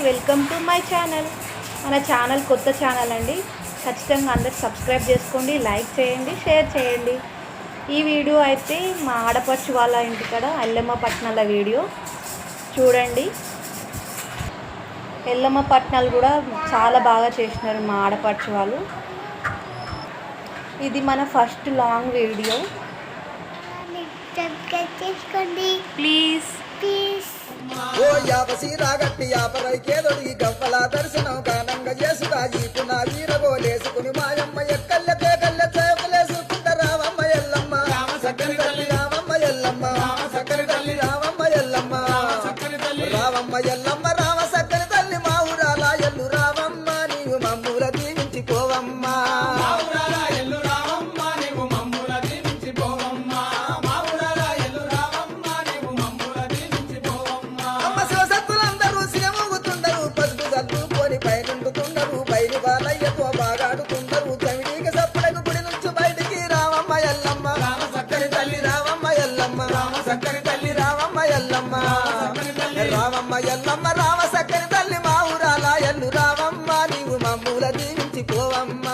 Welcome to my channel. మన channel కొత్త channel అండి. ఖచ్చితంగా అందరు సబ్స్క్రైబ్ చేసుకోండి, లైక్ చేయండి, షేర్ చేయండి. ఈ వీడియో అయితే మా ఆడపడుచు వాళ్ళ ఇంటికాడ ఎల్లమ్మ పట్నాల వీడియో చూడండి. ఎల్లమ్మ పట్నాలు కూడా చాలా బాగా చేసినారు మా ఆడపడుచు వాళ్ళు. ఇది మన ఫస్ట్ లాంగ్ వీడియో. ప్లీజ్ ఓ యాపసి రాగట్టి యాపరైకేదొడి గవ్వల దర్శనం గానంగా చేసుగా ఈపున వీరగోలేసుకుని మాయమ్మ ఎక్కల్లకే కల్లకేకులేసుకుంట రావమ్మ ఎల్లమ్మ సక్కని తల్లి రావమ్మ ఎల్లమ్మ సక్కని తల్లి రావమ్మ ఎల్లమ్మ రావమ్మ ఎల్లమ్మ రామ సక్కని తల్లి మా ఊరాల ఎల్లు రావమ్మ నీవు మమ్ముల దీవించిపోవమ్మ రావమ్మ ఎల్లమ్మ రామ సక్కని తల్లి మా ఊరాల ఎల్లు రావమ్మ నీవు మమ్ముల దీవించిపోవమ్మ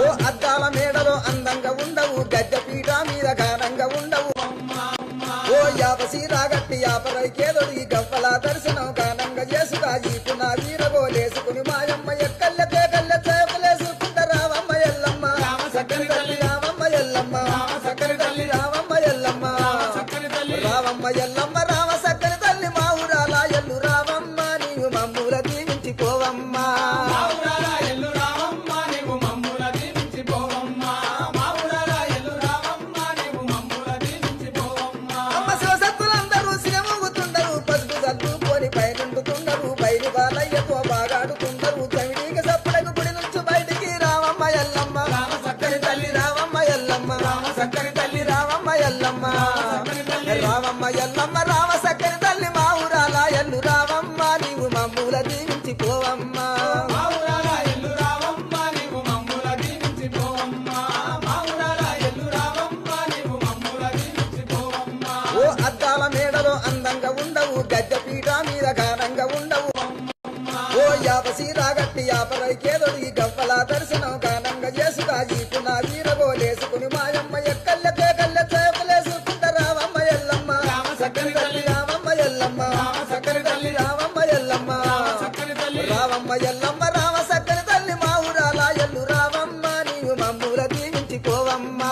ఓ అద్దాల మేడలో అందంగా ఉండవు, గద్దె పీఠ మీద ఘనంగా ఉండవు. ఓ యాపసి రాగట్టి యాపరైకేదొడి గవ్వల దర్శనం గానంగా చేసుగా ఈపున వీరగోలేసుకుని మాయమ్మ ఎక్కల్లకే కల్లకేకులేసుకుంట రావమ్మ ఎల్లమ్మ సక్కని తల్లి రావమ్మ ఎల్లమ్మ సక్కని తల్లి రావమ్మ ఎల్లమ్మ రావమ్మ ఎల్లమ్మ రామ సక్కని తల్లి మా ఊరాల ఎల్లు రావమ్మ నీవు మమ్ముల దీవించిపోవమ్మ అమ్మ శివసత్తులందరూ సిరమూగుతుండరు, పసుపు చల్లుకొని పైనుండుతుండరు, బయలు బాలయ్యతో బాగాడుతుండరు. చవిడికి సప్పుడకు గుడి నుంచి బయటికి రావమ్మ ఎల్లమ్మ సక్కని తల్లి రావమ్మ ఎల్లమ్మ సక్కని తల్లి రావమ్మ ఎల్లమ్మ రావమ్మ ఎల్లమ్మ రామ సక్కని తల్లి మా ఊరాల ఎల్లు రావమ్మ నీవు మమ్ముల దీవించిపోవమ్మ ఓ అద్దాల మేడలో అందంగా ఉండవు, గద్దె పీఠ మీద ఘనంగా ఉండవు. ఓ యాపసి రాగట్టి యాపరైకేదొడి గవ్వల దర్శనం గానంగా చేసుగా ఈపున వీరగోలేసుకుని మాయమ్మ ఎక్కల్లకే కల్లకేకులేసుకుంట రావమ్మ ఎల్లమ్మ సక్కని తల్లి రావమ్మ ఎల్లమ్మ సక్కని తల్లి రావమ్మ ఎల్లమ్మ రావమ్మ ఎల్లమ్మ రామ సక్కని తల్లి మా ఊరాల ఎల్లు రావమ్మ నీవు మమ్ముల దీవించిపోవమ్మ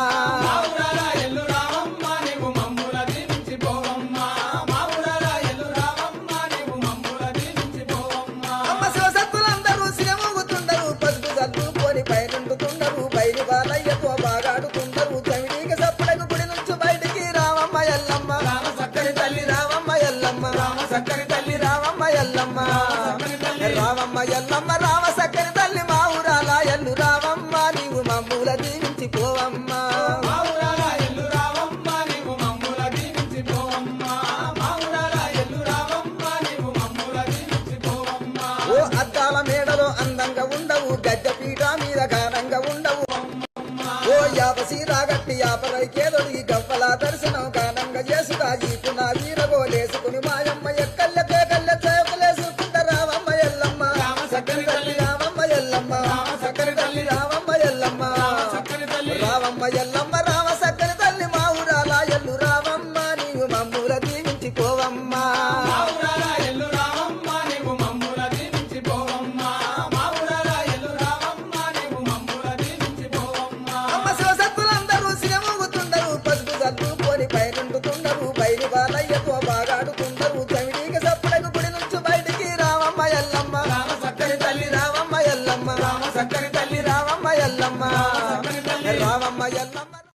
అమ్మ శివసత్తులందరూ సిరమూగుతుండరు, పసుపు చల్లుకొని పైనుండుతుండరు, బయలు బాలయ్యతో బాగాడుతుండరు. చవిడికి సప్పుడకు గుడి నుంచి బయటికి రావమ్మ ఎల్లమ్మ సక్కని తల్లి రావమ్మ ఎల్లమ్మ సక్కని తల్లి రావమ్మ ఎల్లమ్మ రావమ్మ ఎల్లమ్మ రామ సక్కని తల్లి మా ఊరాల ఎల్లు రావమ్మ నీవు మమ్ముల దీవించిపోవమ్మ ఓ అద్దాల మేడలో అందంగా ఉండవు, గద్దె పీఠ మీద ఘనంగా ఉండవు. ఓ యాపసి రాగట్టి యాపరైకేదొడి గవ్వల దర్శనం గానంగా చేసుగా ఈపున వీరగోలేసుకుని మాయమ్మ ఎక్కల్లకే కల్లకేకులేసుకుంట రావమ్మ ఎల్లమ్మ సక్కని తల్లి రావమ్మ ఎల్లమ్మ సక్కని తల్లి రావమ్మ ఎల్లమ్మ రావమ్మ ఎల్లమ్మ రామ సక్కని తల్లి మా ఊరాల ఎల్లు రావమ్మ నీవు మమ్ముల దీవించిపోవమ్మ అమ్మ శివసత్తులందరూ సిరమూగుతుండరు, పసుపు చల్లుకొని పైనుండుతుండరు, బయలు బాలయ్యతో బాగాడుతుండరు. చవిడికి సప్పుడకు గుడి నుంచి బయటికి రావమ్మ ఎల్లమ్మ సక్కని తల్లి రావమ్మ ఎల్లమ్మ సక్కని తల్లి రావమ్మ ఎల్లమ్మ రావమ్మ ఎల్లమ్మ